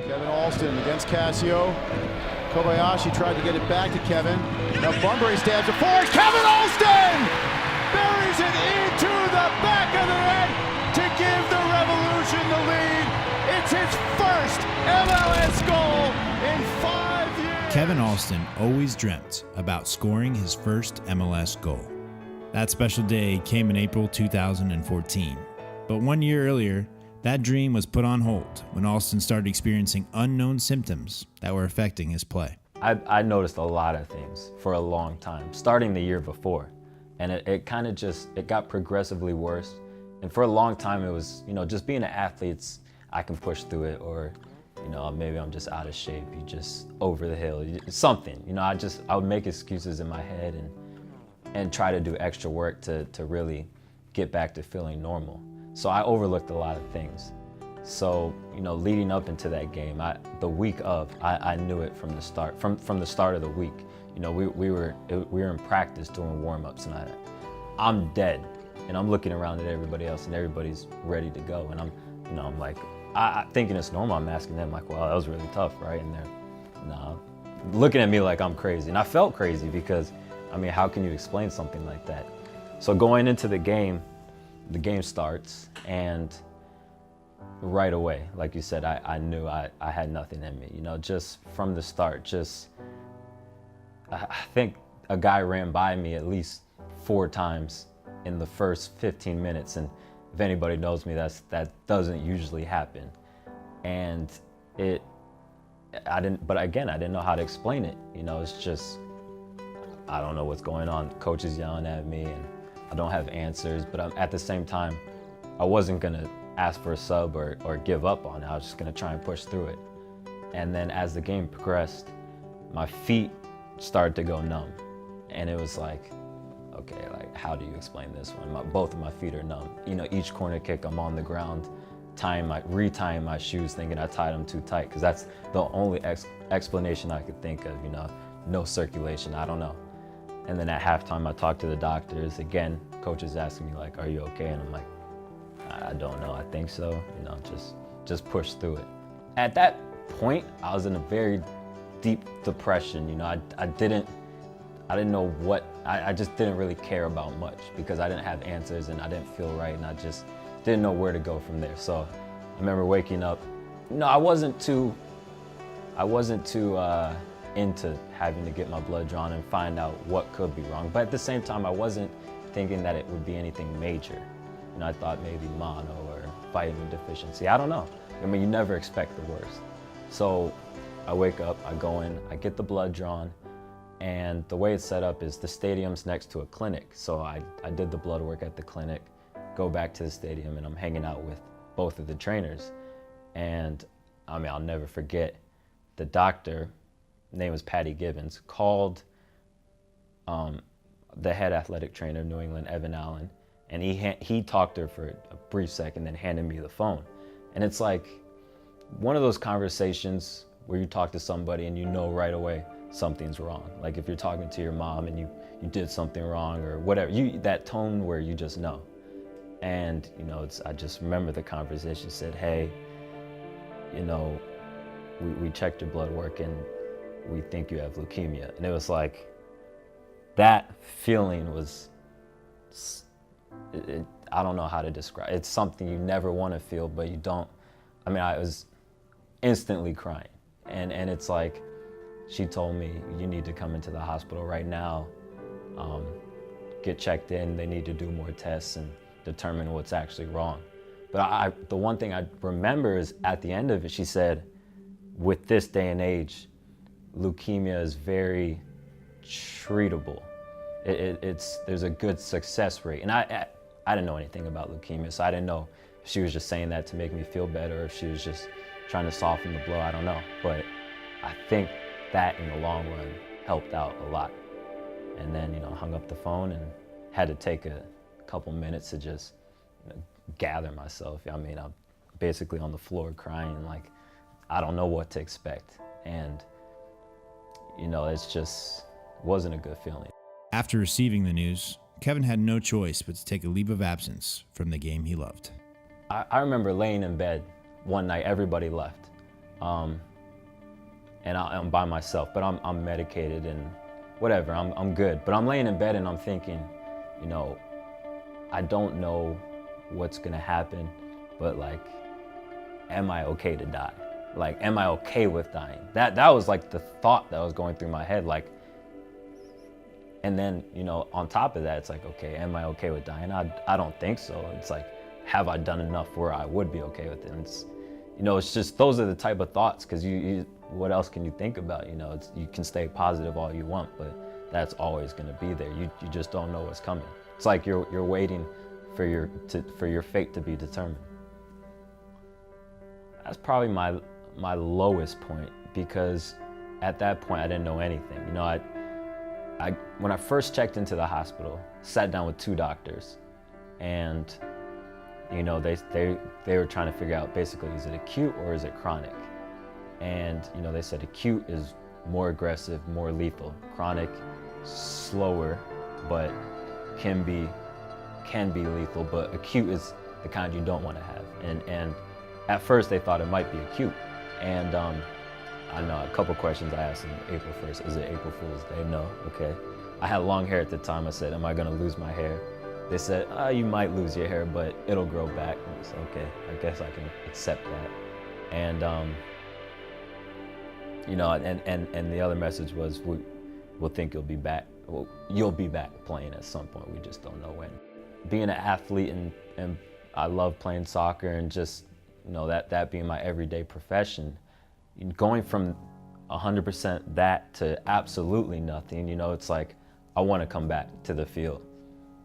Kevin Alston against Casio. Kobayashi tried to get it back to Kevin. Now Bunbury stabs it forward. Kevin Alston buries it into the back of the net to give the Revolution the lead. It's his first MLS goal in 5 years. Kevin Alston always dreamt about scoring his first MLS goal. That special day came in April 2014. But 1 year earlier, that dream was put on hold when Alston started experiencing unknown symptoms that were affecting his play. I noticed a lot of things for a long time, starting the year before. And it kind of it got progressively worse. And for a long time, it was, just being an athlete, I can push through it, or, maybe I'm just out of shape, you just over the hill, something. I would make excuses in my head and try to do extra work to really get back to feeling normal. So I overlooked a lot of things. So, leading up into that game, the week of, I knew it from the start. From the start of the week, we were in practice doing warm-ups, and I'm dead, and I'm looking around at everybody else, and everybody's ready to go, and I'm like, thinking it's normal. I'm asking them like, "Wow, that was really tough, right?" And they're, looking at me like I'm crazy, and I felt crazy because, how can you explain something like that? So going into the game starts, and right away, like you said, I knew I had nothing in me, just from the start. I think a guy ran by me at least 4 times in the first 15 minutes, and if anybody knows me, that doesn't usually happen. And I didn't know how to explain it. It's just, I don't know what's going on. Coach is yelling at me, and I don't have answers, but at the same time, I wasn't gonna ask for a sub or give up on it. I was just gonna try and push through it. And then as the game progressed, my feet started to go numb. And it was like, okay, like, how do you explain this one? Both of my feet are numb. Each corner kick, I'm on the ground, retying my shoes, thinking I tied them too tight, because that's the only explanation I could think of, no circulation, I don't know. And then at halftime, I talked to the doctors. Again, coach is asking me like, "Are you okay?" And I'm like, "I don't know. I think so. Just push through it." At that point, I was in a very deep depression. I didn't know what. I just didn't really care about much because I didn't have answers and I didn't feel right, and I just didn't know where to go from there. So I remember waking up. I wasn't too into having to get my blood drawn and find out what could be wrong. But at the same time, I wasn't thinking that it would be anything major. I thought maybe mono or vitamin deficiency. I don't know. You never expect the worst. So I wake up, I go in, I get the blood drawn, and the way it's set up is the stadium's next to a clinic. So I did the blood work at the clinic, go back to the stadium, and I'm hanging out with both of the trainers. And I'll never forget, the doctor, name was Patty Gibbons, called the head athletic trainer of New England, Evan Allen, and he talked to her for a brief second, then handed me the phone. And it's like one of those conversations where you talk to somebody and right away something's wrong. Like if you're talking to your mom and you did something wrong or whatever, that tone where you just know. And I just remember the conversation said, "Hey, we checked your blood work and we think you have leukemia." And it was like, that feeling was, I don't know how to describe it. It's something you never want to feel, but you don't. I was instantly crying. And it's like, she told me, "You need to come into the hospital right now, get checked in. They need to do more tests and determine what's actually wrong." But the one thing I remember is at the end of it, she said, "With this day and age, leukemia is very treatable. There's a good success rate." And I didn't know anything about leukemia, so I didn't know if she was just saying that to make me feel better or if she was just trying to soften the blow. I don't know. But I think that in the long run helped out a lot. And then, hung up the phone and had to take a couple minutes to just gather myself. I'm basically on the floor crying, like, I don't know what to expect. And, it's just wasn't a good feeling. After receiving the news, Kevin had no choice but to take a leave of absence from the game he loved. I remember laying in bed one night, everybody left, and I'm by myself, but I'm medicated and whatever, I'm good. But I'm laying in bed and I'm thinking, you know, I don't know what's gonna happen, but like, am I okay to die? Like, am I okay with dying? That was like the thought that was going through my head, like, and then, you know, on top of that, it's like, okay, am I okay with dying? I don't think so. It's like, have I done enough where I would be okay with it? And it's, you know, it's just, those are the type of thoughts, because you what else can you think about? You know, you can stay positive all you want, but that's always gonna be there. You just don't know what's coming. It's like you're waiting for your fate to be determined. That's probably my lowest point, because at that point I didn't know anything. You know, when I first checked into the hospital, sat down with 2 doctors, and you know, they were trying to figure out basically, is it acute or is it chronic? And you know, they said acute is more aggressive, more lethal. Chronic, slower, but can be lethal. But acute is the kind you don't want to have. And at first they thought it might be acute. And I know a couple questions I asked them. April 1st, is it April Fool's Day? No. Okay. I had long hair at the time. I said, am I gonna lose my hair? They said, you might lose your hair, but it'll grow back. And I said, okay, I guess I can accept that. And you know, and the other message was, we'll think you'll be back. Well, you'll be back playing at some point. We just don't know when. Being an athlete, and I love playing soccer, and just, you know, that being my everyday profession, going from 100% that to absolutely nothing, you know, it's like, I want to come back to the field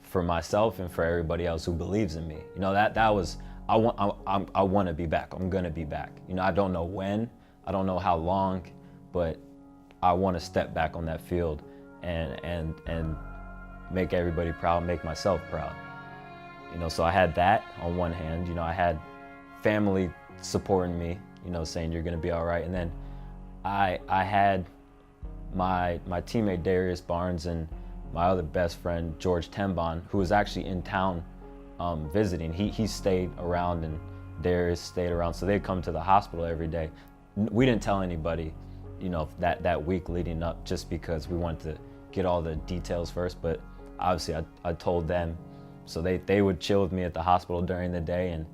for myself and for everybody else who believes in me. You know, that was, I want to be back. I'm going to be back. You know, I don't know when, I don't know how long, but I want to step back on that field and make everybody proud, make myself proud. You know, so I had that on one hand. You know, I had family supporting me, you know, saying you're going to be all right. And then I had my teammate Darius Barnes and my other best friend George Tembon, who was actually in town visiting. He stayed around, and Darius stayed around, so they'd come to the hospital every day. We didn't tell anybody, you know, that week leading up, just because we wanted to get all the details first. But obviously I told them, so they would chill with me at the hospital during the day. And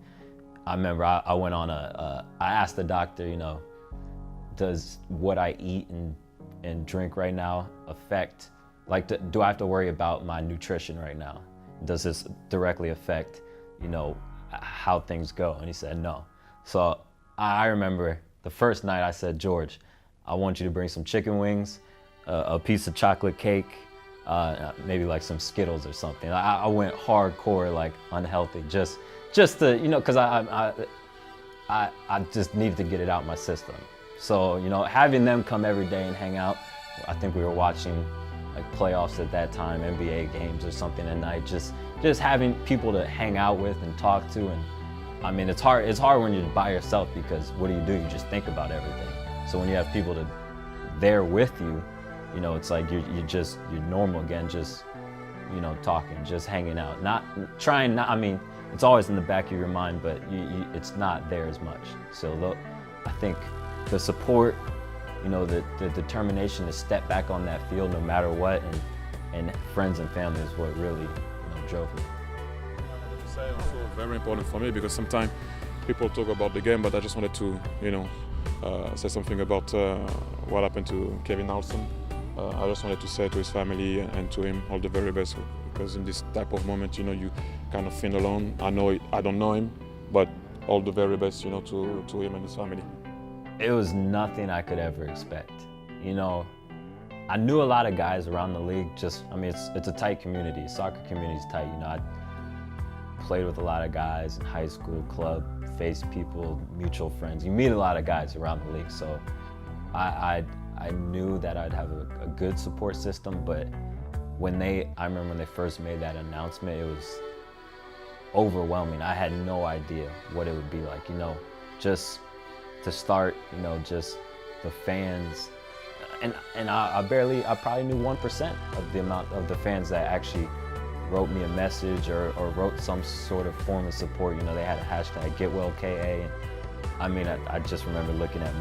I remember I went on I asked the doctor, you know, does what I eat and drink right now affect, like, do I have to worry about my nutrition right now? Does this directly affect, you know, how things go? And he said no. So I remember the first night I said, George, I want you to bring some chicken wings, a piece of chocolate cake, maybe like some Skittles or something. I went hardcore, like unhealthy, just to, you know, because I just needed to get it out my system. So, you know, having them come every day and hang out, I think we were watching like playoffs at that time, NBA games or something at night, just having people to hang out with and talk to. And I mean, it's hard when you're by yourself, because what do? You just think about everything. So when you have people there with you, you know, it's like you're normal again, just, you know, talking, just hanging out, I mean, it's always in the back of your mind, but it's not there as much. So I think the support, you know, the determination to step back on that field no matter what, and friends and family is what really, you know, drove me. It's also very important for me, because sometimes people talk about the game, but I just wanted to, you know, say something about what happened to Kevin Alston. I just wanted to say to his family and to him all the very best, because in this type of moment, you know, you kind of feel alone. I don't know him, but all the very best, you know, to him and his family. It was nothing I could ever expect. You know, I knew a lot of guys around the league. I mean, it's a tight community. Soccer community is tight. You know, I played with a lot of guys in high school, club, faced people, mutual friends. You meet a lot of guys around the league. So I knew that I'd have a good support system. But I remember when they first made that announcement, it was overwhelming. I had no idea what it would be like. You know, just to start, you know, just the fans, and I probably knew 1% of the amount of the fans that actually wrote me a message or wrote some sort of form of support. You know, they had a hashtag GetWellKA, I mean, I just remember looking at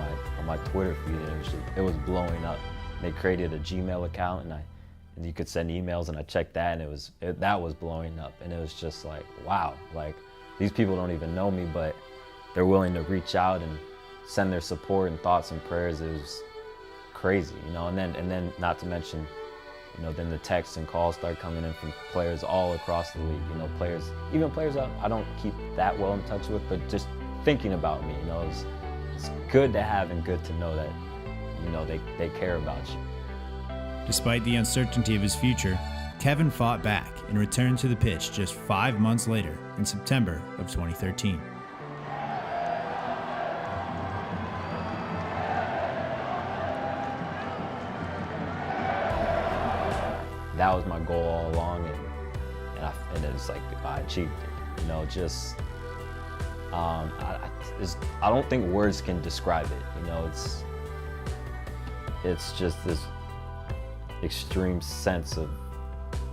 my Twitter feed, and it was blowing up. They created a Gmail account, and you could send emails, and I checked that, and that was blowing up, and it was just like, wow, like these people don't even know me, but they're willing to reach out and send their support and thoughts and prayers. It was crazy, you know. And then not to mention, you know, then the texts and calls start coming in from players all across the league. You know, even players I don't keep that well in touch with, but just thinking about me, you know, it's good to have and good to know that, you know, they care about you. Despite the uncertainty of his future, Kevin fought back and returned to the pitch just 5 months later in September of 2013. That was my goal all along, and it's like I achieved it. You know, just I don't think words can describe it. You know, it's just this extreme sense of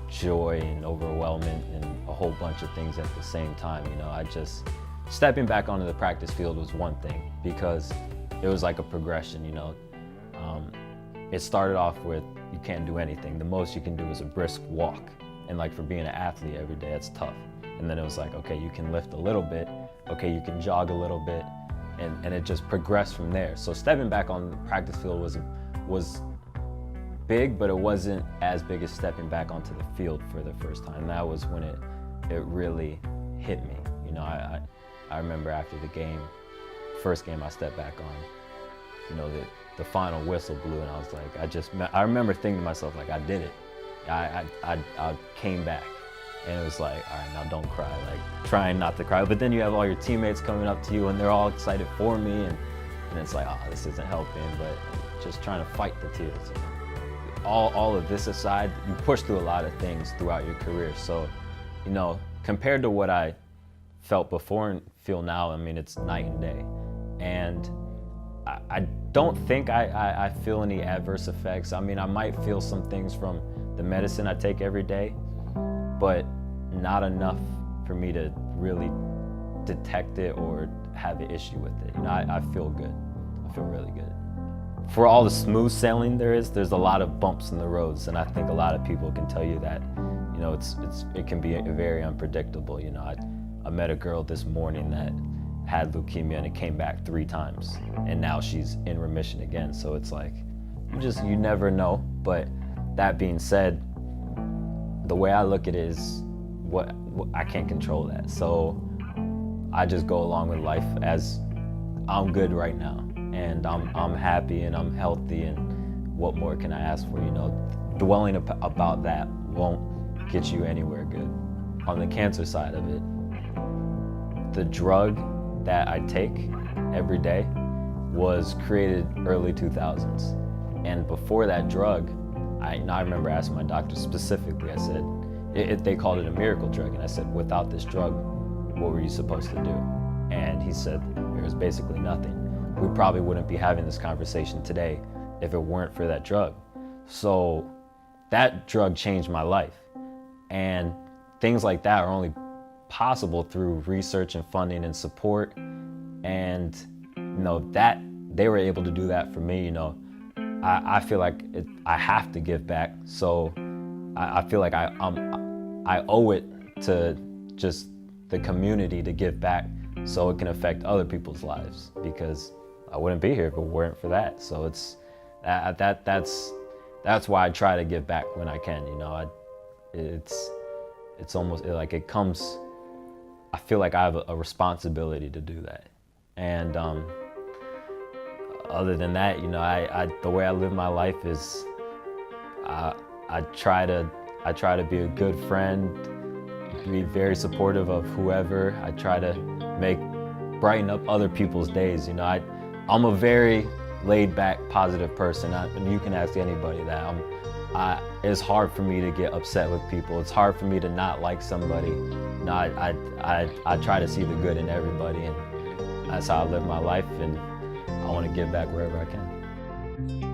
joy and overwhelmment and a whole bunch of things at the same time. You know, stepping back onto the practice field was one thing, because it was like a progression. You know, it started off with, you can't do anything. The most you can do is a brisk walk. And like, for being an athlete every day, it's tough. And then it was like, okay, you can lift a little bit. Okay, you can jog a little bit. And it just progressed from there. So stepping back on the practice field was big, but it wasn't as big as stepping back onto the field for the first time. That was when it really hit me. You know, I remember after the game, first game I stepped back on, you know, the final whistle blew, and I was like, I remember thinking to myself, like, I did it. I came back, and it was like, all right, now don't cry, like trying not to cry. But then you have all your teammates coming up to you, and they're all excited for me, and it's like, oh, this isn't helping, but just trying to fight the tears. You know? All of this aside, you push through a lot of things throughout your career. So, you know, compared to what I felt before and feel now, I mean, it's night and day. And I don't think I feel any adverse effects. I mean, I might feel some things from the medicine I take every day, but not enough for me to really detect it or have an issue with it. You know, I feel good. I feel really good. For all the smooth sailing there's a lot of bumps in the roads, and I think a lot of people can tell you that. You know, it can be very unpredictable. You know, I met a girl this morning that had leukemia, and it came back 3 times, and now she's in remission again. So it's like, you never know. But that being said, the way I look at it is, what I can't control that. So I just go along with life as I'm good right now, and I'm happy and I'm healthy, and what more can I ask for? You know, dwelling about that won't get you anywhere good. On the cancer side of it, the drug that I take every day was created early 2000s. And before that drug, I remember asking my doctor specifically, I said, they called it a miracle drug. And I said, without this drug, what were you supposed to do? And he said, there was basically nothing. We probably wouldn't be having this conversation today if it weren't for that drug. So that drug changed my life. And things like that are only possible through research and funding and support. And, you know, that they were able to do that for me. You know, I feel like I have to give back. So I feel like I owe it to just the community to give back, so it can affect other people's lives, because I wouldn't be here if it weren't for that. So that's why I try to give back when I can. You know, it's almost like it comes. I feel like I have a responsibility to do that. And other than that, you know, the way I live my life is I try to be a good friend, be very supportive of whoever. I try to brighten up other people's days. You know, I'm a very laid back, positive person. And you can ask anybody that. It's hard for me to get upset with people. It's hard for me to not like somebody. You know, I try to see the good in everybody, and that's how I live my life, and I want to give back wherever I can.